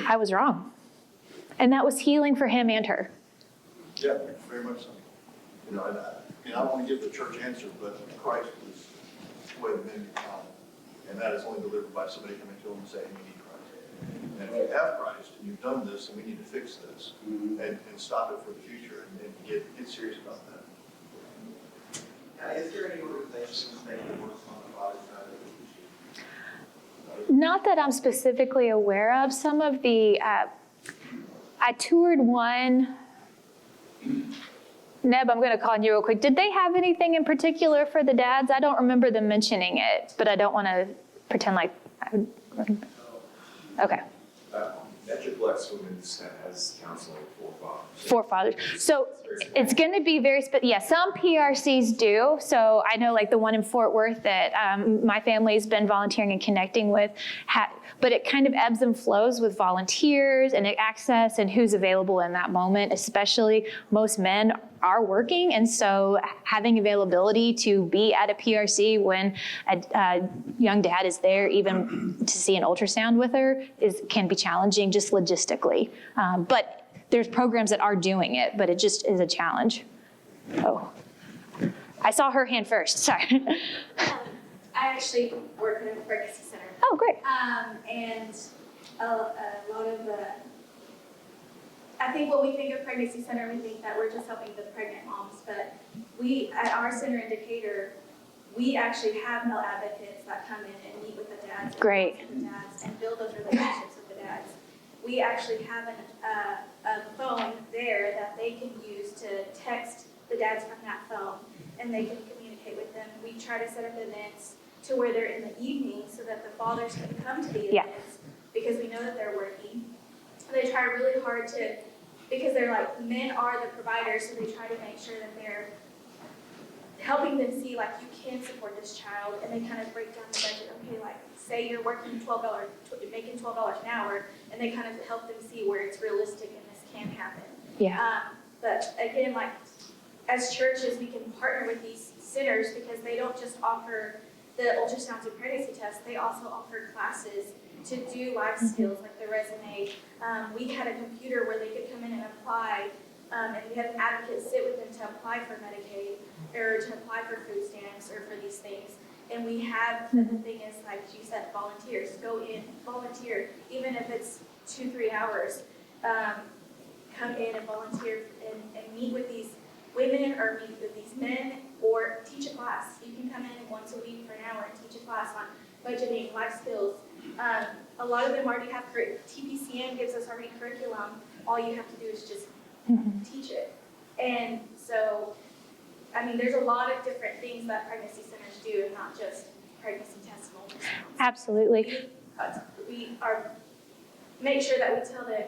I was wrong. And that was healing for him and her. Yeah, very much so. And I don't want to give the church answers, but Christ is the way the men get found. And that is only delivered by somebody coming to them and saying, you need Christ. And if you have Christ and you've done this, then we need to fix this and stop it for the future and get serious about that. Is there any organizations that work on the father's side of the issue? Not that I'm specifically aware of. Some of the, I toured one. Neb, I'm going to call on you real quick. Did they have anything in particular for the dads? I don't remember them mentioning it, but I don't want to pretend like I would. Okay. Metroplex Women's has counseling for fathers. For fathers. So it's going to be very, some PRCs do. So I know like the one in Fort Worth that my family's been volunteering and connecting with, but it kind of ebbs and flows with volunteers and access and who's available in that moment, especially most men are working. And so having availability to be at a PRC when a young dad is there, even to see an ultrasound with her, can be challenging just logistically. But there's programs that are doing it, but it just is a challenge. Oh, I saw her hand first, sorry. I actually work in a pregnancy center. Oh, great. And a lot of I think when we think of pregnancy center, we think that we're just helping the pregnant moms, but we, at our center in Decatur, we actually have male advocates that come in and meet with the dads. Great. And the dads and build those relationships with the dads. We actually have a phone there that they can use to text the dads from that phone, and they can communicate with them. We try to set up events to where they're in the evening so that the fathers can come to the events because we know that they're working. They try really hard to, because they're like, men are the providers, so they try to make sure that they're helping them see like you can support this child, and they kind of break down the budget. Okay, like say you're working making $12 an hour, and they kind of help them see where it's realistic and this can happen. Yeah. But again, like as churches, we can partner with these centers because they don't just offer the ultrasounds and pregnancy tests, they also offer classes to do life skills like the resume. We had a computer where they could come in and apply, and we had an advocate sit with them to apply for Medicaid or to apply for food stamps or for these things. And we have, the thing is, like you said, volunteers. Go in, volunteer, even if it's 2-3 hours. Come in and volunteer and meet with these women or meet with these men or teach a class. You can come in once a week for an hour and teach a class on budgeting, life skills. A lot of them already have, TPCN gives us already curriculum. All you have to do is just teach it. And so, I mean, there's a lot of different things that pregnancy centers do and not just pregnancy tests and ultrasounds. Absolutely. We are, make sure that we tell them,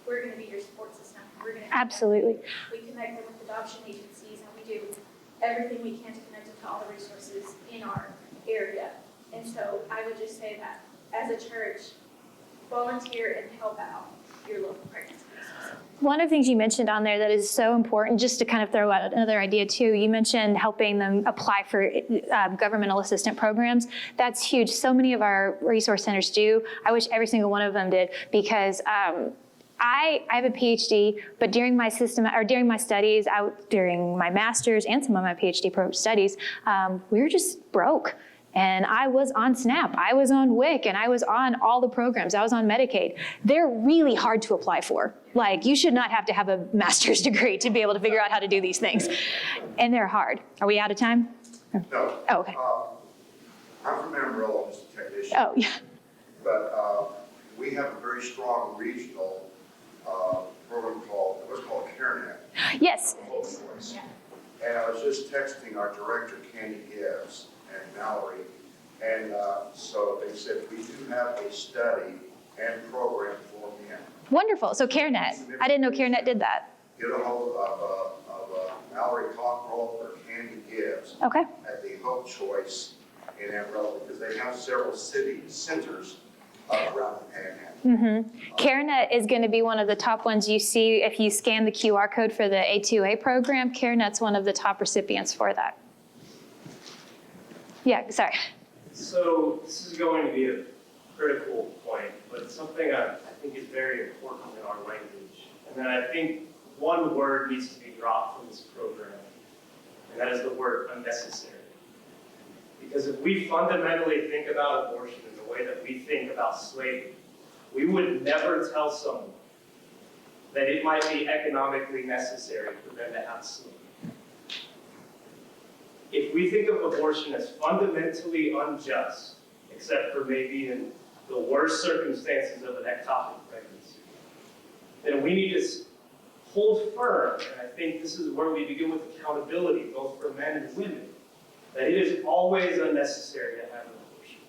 we're going to be your support system. We're going to Absolutely. We connect them with adoption agencies, and we do everything we can to connect them to all the resources in our area. And so I would just say that as a church, volunteer and help out your local pregnancy resources. One of the things you mentioned on there that is so important, just to kind of throw out another idea too, you mentioned helping them apply for governmental assistant programs. That's huge. So many of our resource centers do. I wish every single one of them did, because I have a PhD, but during my studies, during my master's and some of my PhD studies, we were just broke. And I was on SNAP, I was on WIC, and I was on all the programs. I was on Medicaid. They're really hard to apply for. Like, you should not have to have a master's degree to be able to figure out how to do these things. And they're hard. Are we out of time? No. Oh, okay. I'm from Amarillo, just a technician. Oh, yeah. But we have a very strong regional program called CareNet. Yes. And I was just texting our director, Candy Gibbs, and Mallory, and so they said we do have a study and program for men. Wonderful. So CareNet. I didn't know CareNet did that. Get a hold of Mallory Cockrell or Candy Gibbs Okay. at the Hope Choice in Amarillo, because they have several city centers around the Panhandle. CareNet is going to be one of the top ones you see if you scan the QR code for the A2A program. CareNet's one of the top recipients for that. Yeah, sorry. So this is going to be a critical point, but something I think is very important in our language. And then I think one word needs to be dropped from this program, and that is the word unnecessary. Because if we fundamentally think about abortion in the way that we think about slavery, we would never tell someone that it might be economically necessary for them to have sleep. If we think of abortion as fundamentally unjust, except for maybe in the worst circumstances of an ectopic pregnancy, then we need to hold firm, and I think this is where we begin with accountability, both for men and women, that it is always unnecessary to have an abortion.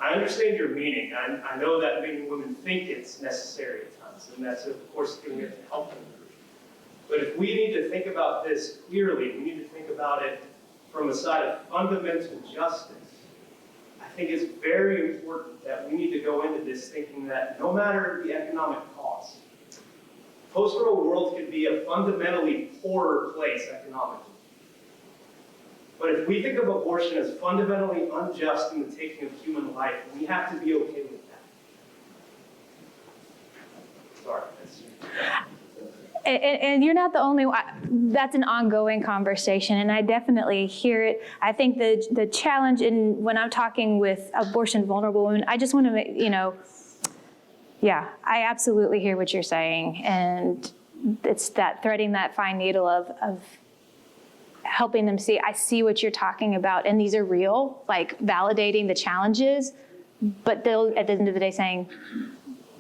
I understand your meaning. I know that many women think it's necessary at times, and that's, of course, the thing we have to help them through. But if we need to think about this clearly, we need to think about it from a side of fundamental justice. I think it's very important that we need to go into this thinking that no matter the economic cost, post-Roe world could be a fundamentally poorer place economically. But if we think of abortion as fundamentally unjust in the taking of human life, we have to be okay with that. Sorry. And you're not the only one. That's an ongoing conversation, and I definitely hear it. I think the challenge when I'm talking with abortion vulnerable women, I just want to make, yeah, I absolutely hear what you're saying. And it's that threading that fine needle of helping them see, I see what you're talking about, and these are real, like validating the challenges, but they'll, at the end of the day, saying,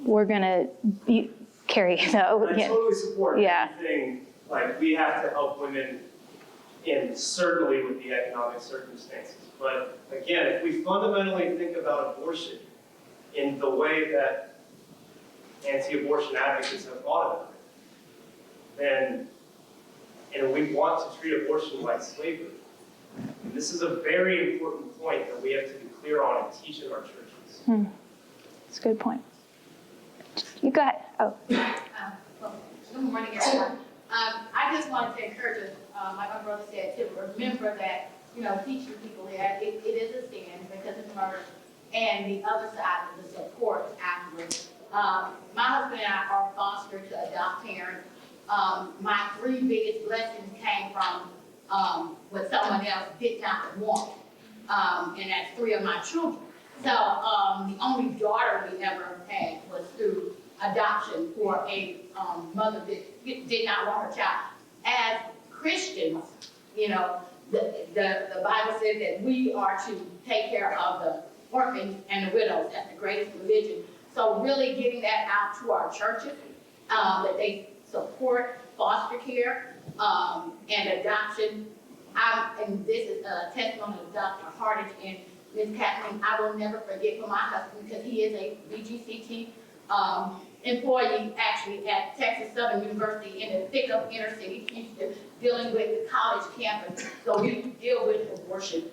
we're going to carry, though. I totally support Yeah. everything. Like, we have to help women, and certainly with the economic circumstances. But again, if we fundamentally think about abortion in the way that anti-abortion advocates have thought about it, then, and we want to treat abortion like slavery. And this is a very important point that we have to be clear on and teach in our churches. That's a good point. You go ahead. Oh. Well, good morning, everyone. I just wanted to encourage us, like my brother said, to remember that, teaching people that it is a sin because it's murder, and the other side of the support afterwards. My husband and I are foster to adopt parents. My 3 biggest blessings came from what someone else did not want, and that's 3 of my children. So the only daughter we ever had was through adoption for a mother that did not want her child. As Christians, the Bible says that we are to take care of the orphans and the widows. That's the greatest religion. So really getting that out to our churches, that they support foster care and adoption. And this is a testimony of Dr. Hardage and Ms. Kathleen. I will never forget for my husband, because he is a BGCT employee actually at Texas Southern University in the thick of inner city Houston, dealing with the college campus. So we deal with abortion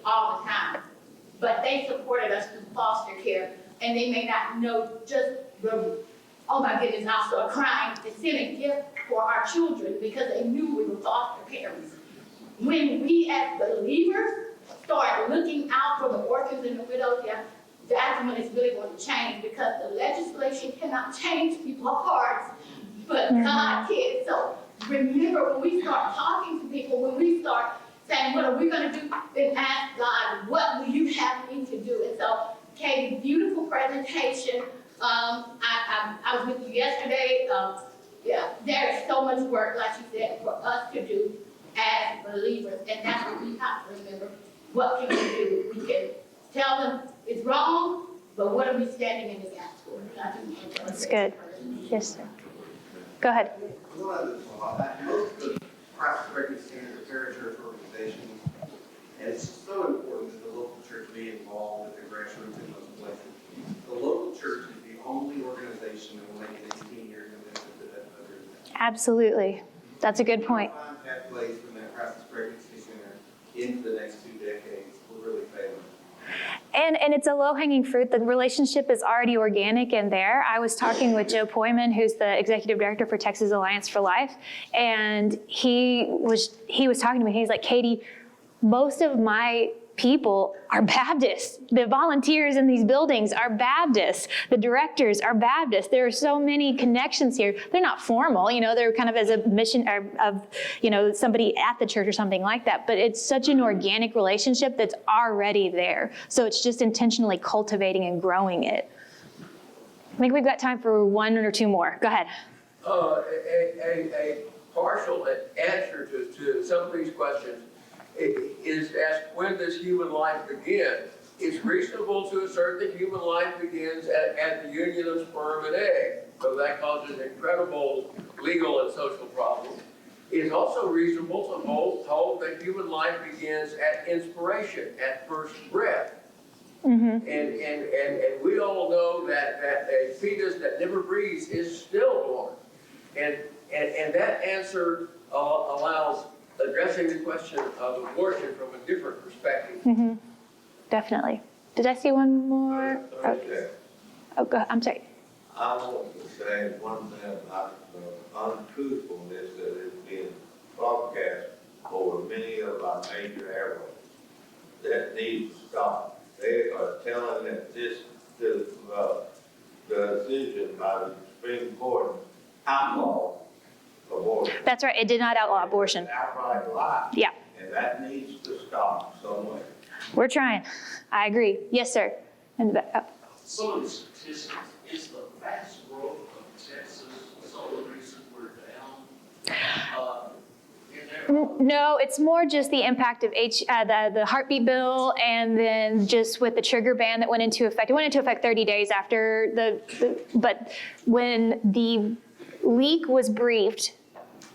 all the time. But they supported us through foster care, and they may not know just the, oh my goodness, I'll start crying, and send a gift for our children because they knew we were foster parents. When we as believers start looking out for the orphans and the widows, that's when it's really going to change, because the legislation cannot change people's hearts, but God can. So remember, when we start talking to people, when we start saying, what are we going to do, then ask God, what will you have me to do? And so, Katie, beautiful presentation. I was with you yesterday. There is so much work, like you said, for us to do as believers, and that's what we have to remember. What can we do? We can tell them it's wrong, but what are we standing in the gap for? That's good. Yes, sir. Go ahead. Most of the private pregnancy centers are parachurch organizations, and it's so important that the local church be involved at the grassroots in those places. The local church is the only organization that will make an 18-year commitment to that other than that. Absolutely. That's a good point. Find pathways from that crisis pregnancy center into the next 2 decades will really fail. And it's a low-hanging fruit. The relationship is already organic and there. I was talking with Joe Poyman, who's the executive director for Texas Alliance for Life, and he was talking to me. He's like, Katie, most of my people are Baptists. The volunteers in these buildings are Baptists. The directors are Baptists. There are so many connections here. They're not formal, they're kind of as a mission of, somebody at the church or something like that. But it's such an organic relationship that's already there. So it's just intentionally cultivating and growing it. I think we've got time for one or two more. Go ahead. A partial answer to some of these questions is asked, when does human life begin? It's reasonable to assert that human life begins at the union of sperm and egg, so that causes incredible legal and social problems. It's also reasonable to hold that human life begins at inspiration, at first breath. And we all know that a fetus that never breathes is stillborn. And that answer allows addressing the question of abortion from a different perspective. Definitely. Did I see one more? Oh, go ahead. I'm sorry. I want to say one thing about the untruthfulness that is being broadcast over many of our major airways. That needs to stop. They are telling that the decision by the Supreme Court outlawed abortion. That's right. It did not outlaw abortion. Outright lie. Yeah. And that needs to stop somewhere. We're trying. I agree. Yes, sir. And Some of the statistics, is the vast growth of Texas so the reason we're down? No, it's more just the impact of the heartbeat bill, and then just with the trigger ban that went into effect. It went into effect 30 days after but when the leak was briefed,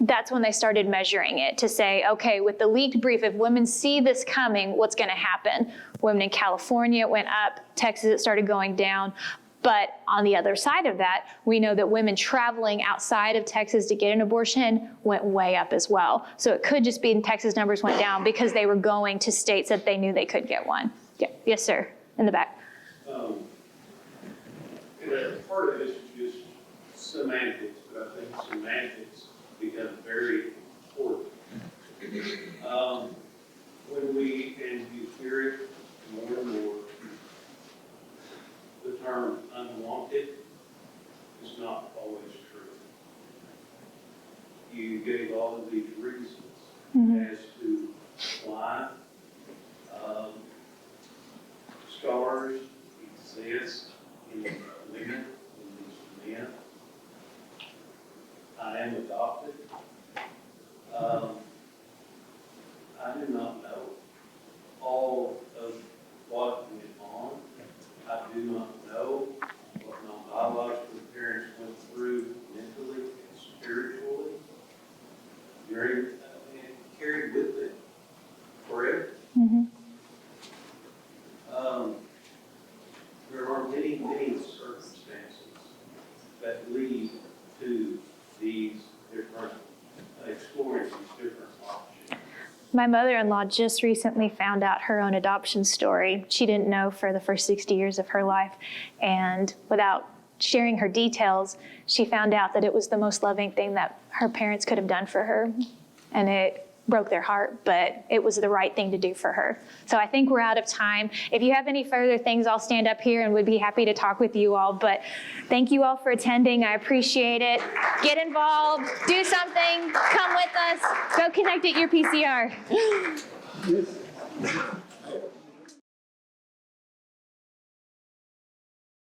that's when they started measuring it to say, okay, with the leaked brief, if women see this coming, what's going to happen? Women in California, it went up. Texas, it started going down. But on the other side of that, we know that women traveling outside of Texas to get an abortion went way up as well. So it could just be Texas numbers went down because they were going to states that they knew they could get one. Yeah. Yes, sir. In the back. Part of this is just semantics, but I think semantics become very important. When and you hear it more and more, the term unwanted is not always true. You gave all of these reasons as to why scars exist in women, in these men. I am adopted. I do not know all of what went on. I do not know what my biological parents went through mentally and spiritually during and carried with them forever. There are many, many circumstances that lead to these different exploring these different options. My mother-in-law just recently found out her own adoption story. She didn't know for the first 60 years of her life. And without sharing her details, she found out that it was the most loving thing that her parents could have done for her. And it broke their heart, but it was the right thing to do for her. So I think we're out of time. If you have any further things, I'll stand up here and would be happy to talk with you all. But thank you all for attending. I appreciate it. Get involved, do something, come with us, go connect at your PCR.